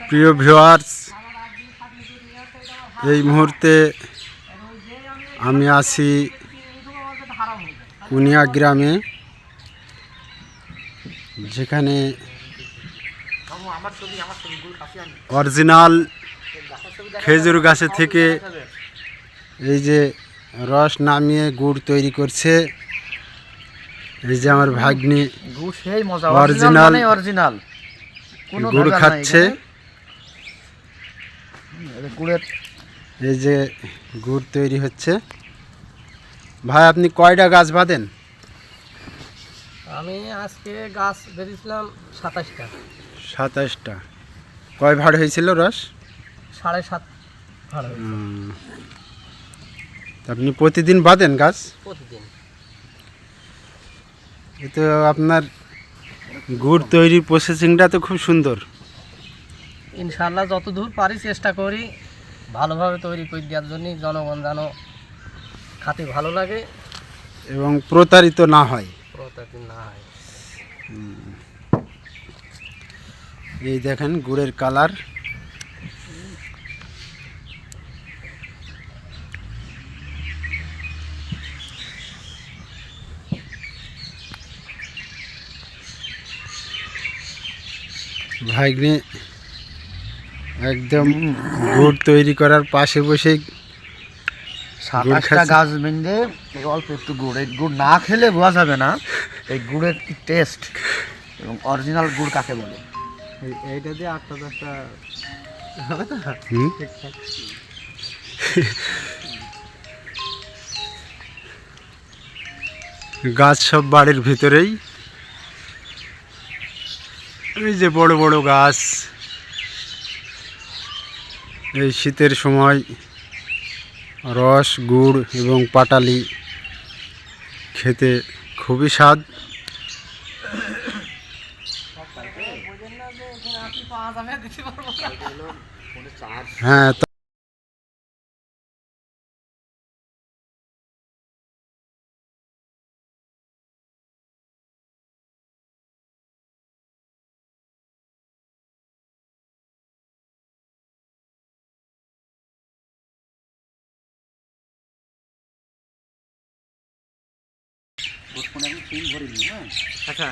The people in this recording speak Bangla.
প্রিয় ভিউয়ার্স, এই মুহূর্তে আমি আছি কুনিয়া গ্রামে, যেখানে অরিজিনাল খেজুর গাছে থেকে এই যে রস নামিয়ে গুড় তৈরি করছে। এই যে আমার ভাগ্নি অরিজিনাল গুড় খাচ্ছে। এই যে গুড় তৈরি হচ্ছে। ভাই, আপনি কয়টা গাছ বাঁধেন? আমি আজকে গাছ বেরিয়েছিলাম 27টা। 27টা। কয় ভাড় হয়েছিল রস? 7.5 ভাড়া। আপনি প্রতিদিন বাঁধেন গাছ? প্রতিদিন। এ তো আপনার গুড় তৈরির প্রসেসিংটা তো খুব সুন্দর। ইনশাআল্লাহ যতদূর পারি চেষ্টা করি ভালোভাবে তৈরি করে দেওয়ার জন্য, জনগণ যেন খাতে ভালো লাগে এবং প্রতারিত না হয়। এই দেখেন গুড়ের কালার। ভাগ্নে একদম গুড় তৈরি করার পাশে বসে 27টা গাছ বেঁধে অল্প একটু গুড়, এই গুড় না খেলে বোঝা যাবে না এই গুড়ের কি টেস্ট এবং অরিজিনাল গুড় কাকে বলে। এইটা দিয়ে 8-10টা হবে তো। গাছ সব বাড়ির ভিতরেই। এই যে বড় বড় গাছ। এই শীতের সময় রস, গুড় এবং পাটালি খেতে খুবই স্বাদ। হ্যাঁ। আচ্ছা।